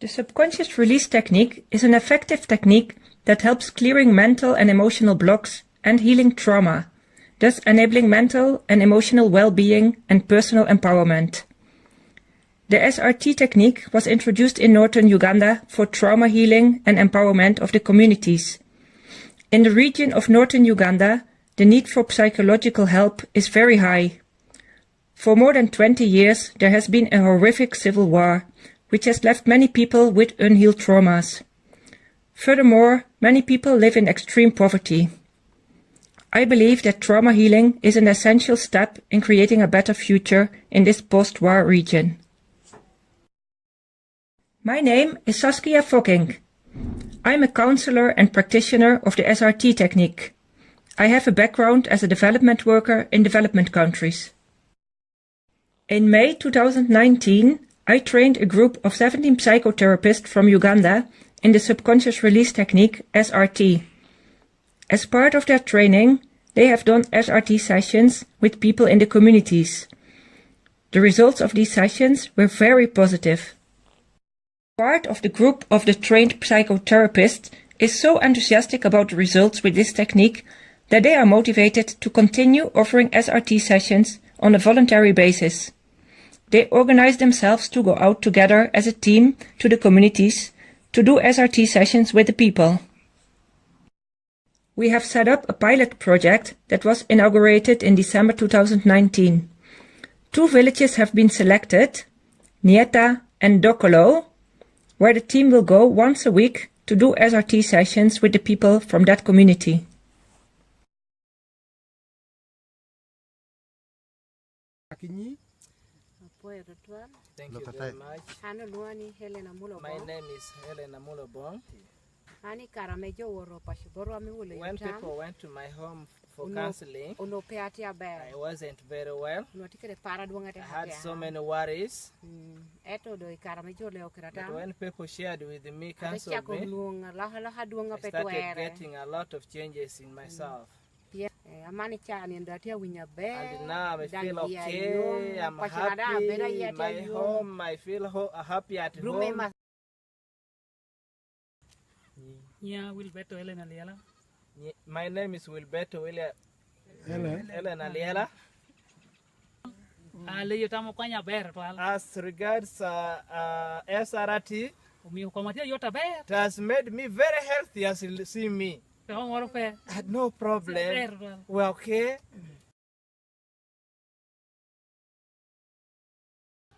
The subconscious release technique is an effective technique that helps clearing mental and emotional blocks and healing trauma, thus enabling mental and emotional well-being and personal empowerment. The SRT technique was introduced in northern Uganda for trauma healing and empowerment of the communities. In the region of northern Uganda, the need for psychological help is very high. For more than 20 years, there has been a horrific civil war, which has left many people with unhealed traumas. Furthermore, many people live in extreme poverty. I believe that trauma healing is an essential step in creating a better future in this post-war region. My name is Saskia Fokking. I'm a counselor and practitioner of the SRT technique. I have a background as a development worker in development countries. In May 2019, I trained a group of 17 psychotherapists from Uganda in the subconscious release technique SRT. As part of their training, they have done SRT sessions with people in the communities. The results of these sessions were very positive. Part of the group of the trained psychotherapists is so enthusiastic about the results with this technique that they are motivated to continue offering SRT sessions on a voluntary basis. They organize themselves to go out together as a team to the communities to do SRT sessions with the people. We have set up a pilot project that was inaugurated in December 2019. 2 villages have been selected, Nieta and Dokolo, where the team will go once a week to do SRT sessions with the people from that community. Thank you very much. My name is Helena Mulobong. When people went to my home for counseling, I wasn't very well. I had so many worries. But when people shared with me, counseled me, I started getting a lot of changes in myself. And now I feel okay, I'm happy in my home, I feel happy at home. My name is Wilberto Elena Liela. As regards SRT, it has made me very healthy as you see me. I had no problem. We're okay.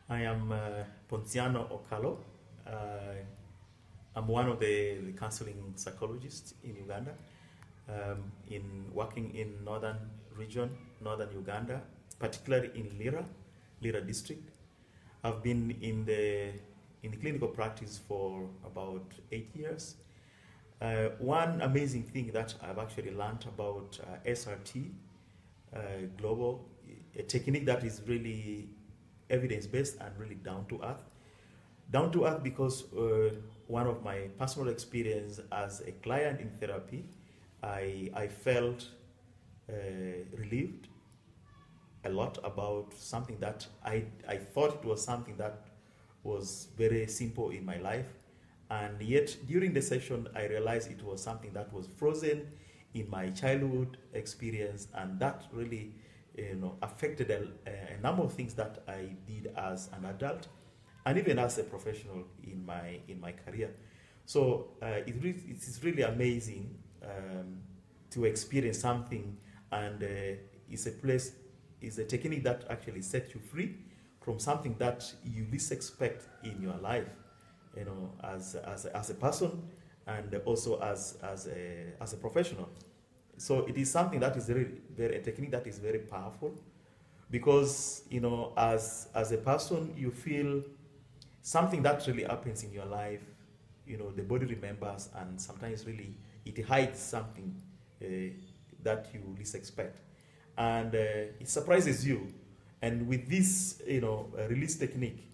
I am Ponziano Okalo. I'm one of the counseling psychologists in Uganda, working in northern region, northern Uganda, particularly in Lira district. I've been in the clinical practice for about 8 years. One amazing thing that I've actually learned about SRT global, a technique that is really evidence-based and really down-to-earth. Down-to-earth because one of my personal experience as a client in therapy, I felt relieved a lot about something that I thought it was something that was very simple in my life. And yet, during the session, I realized it was something that was frozen in my childhood experience, and that really, affected a number of things that I did as an adult, and even as a professional in my career. So it is really amazing to experience something, and it's a technique that actually sets you free from something that you least expect in your life. As a person, and also as a professional. So it is something that is a technique that is very powerful, because as a person you feel something that really happens in your life. The body remembers, and sometimes really it hides something that you least expect, and it surprises you. And with this release technique,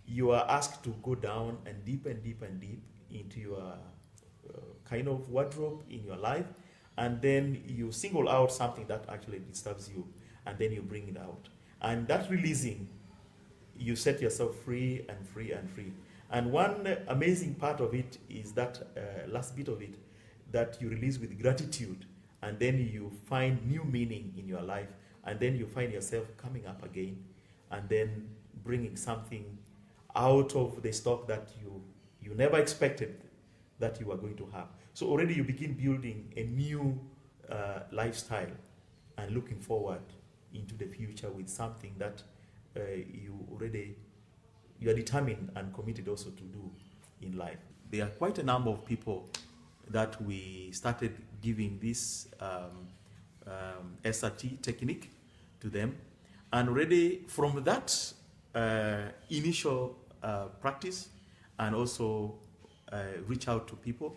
you are asked to go down and deep and deep and deep into your kind of wardrobe in your life, and then you single out something that actually disturbs you, and then you bring it out. And that releasing, you set yourself free and free and free. And one amazing part of it is that last bit of it, that you release with gratitude, and then you find new meaning in your life, and then you find yourself coming up again, and then bringing something out of the stock that you never expected that you were going to have. So already you begin building a new lifestyle and looking forward into the future with something that you are determined and committed also to do in life. There are quite a number of people that we started giving this SRT technique to them, and already from that initial practice and also reach out to people,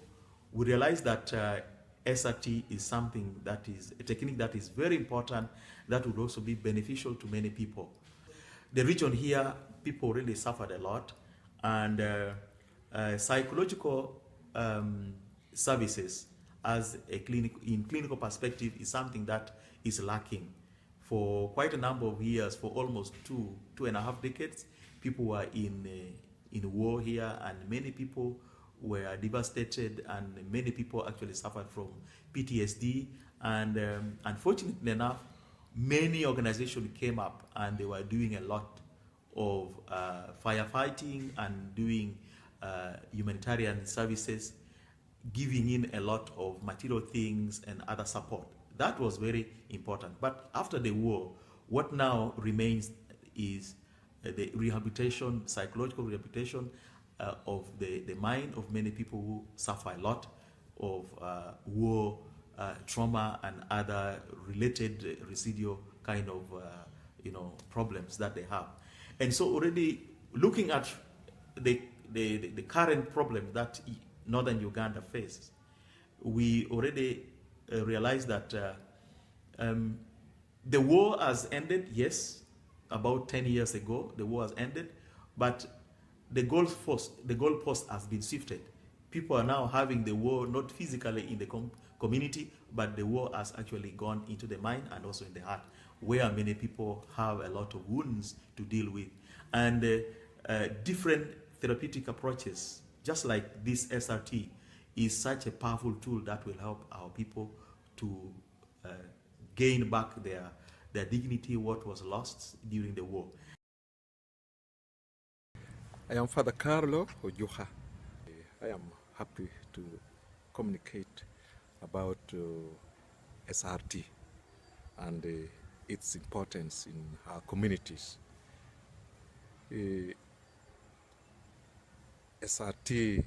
we realized that SRT is something that is a technique that is very important, that would also be beneficial to many people. The region here, people really suffered a lot, and psychological services as a clinical perspective is something that is lacking. For quite a number of years, for almost two and a half decades, people were in war here, and many people were devastated, and many people actually suffered from PTSD. And unfortunately enough, many organizations came up and they were doing a lot of firefighting and doing humanitarian services, giving in a lot of material things and other support. That was very important. But after the war, what now remains is the rehabilitation, psychological rehabilitation of the mind of many people who suffer a lot of war, trauma, and other related residual kind of problems that they have. And so already looking at the current problem that northern Uganda faces, we already realized that the war has ended. Yes, about 10 years ago, the war has ended, but the goalpost has been shifted. People are now having the war not physically in the community, but the war has actually gone into the mind and also in the heart, where many people have a lot of wounds to deal with. And different therapeutic approaches, just like this SRT, is such a powerful tool that will help our people to gain back their dignity, what was lost during the war. I am Father Carlo Ojuha. I am happy to communicate about SRT and its importance in our communities. SRT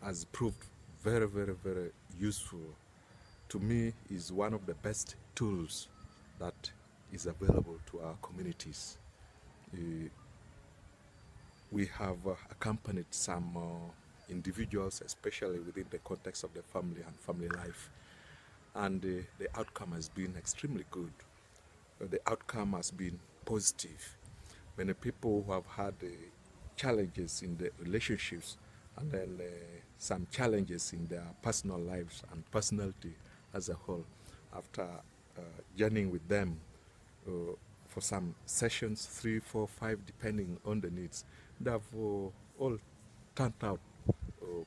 has proved very, very, very useful. To me, is one of the best tools that is available to our communities. We have accompanied some individuals, especially within the context of the family and family life, and the outcome has been extremely good. The outcome has been positive. Many people who have had challenges in the relationships, and then some challenges in their personal lives and personality as a whole, after journeying with them for some sessions, 3, 4, 5, depending on the needs, they have all turned out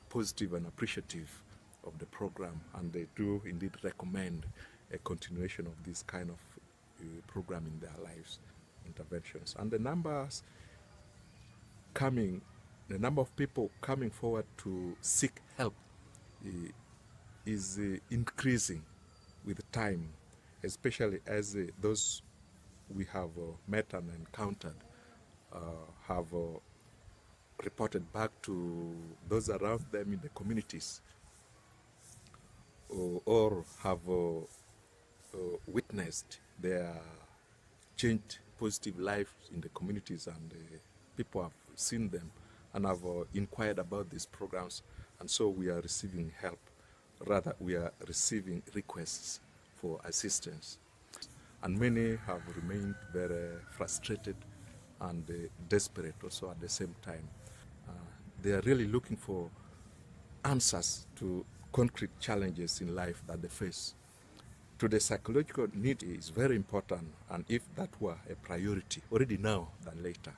positive and appreciative of the program, and they do indeed recommend a continuation of this kind of program in their lives, interventions. And the number of people coming forward to seek help is increasing with time, especially as those we have met and encountered have reported back to those around them in the communities, or have witnessed their changed positive lives in the communities, and people have seen them and have inquired about these programs, and so we are receiving help. Rather, we are receiving requests for assistance, and many have remained very frustrated and desperate also at the same time. They are really looking for answers to concrete challenges in life that they face. to the psychological need is very important, and if that were a priority already now than later,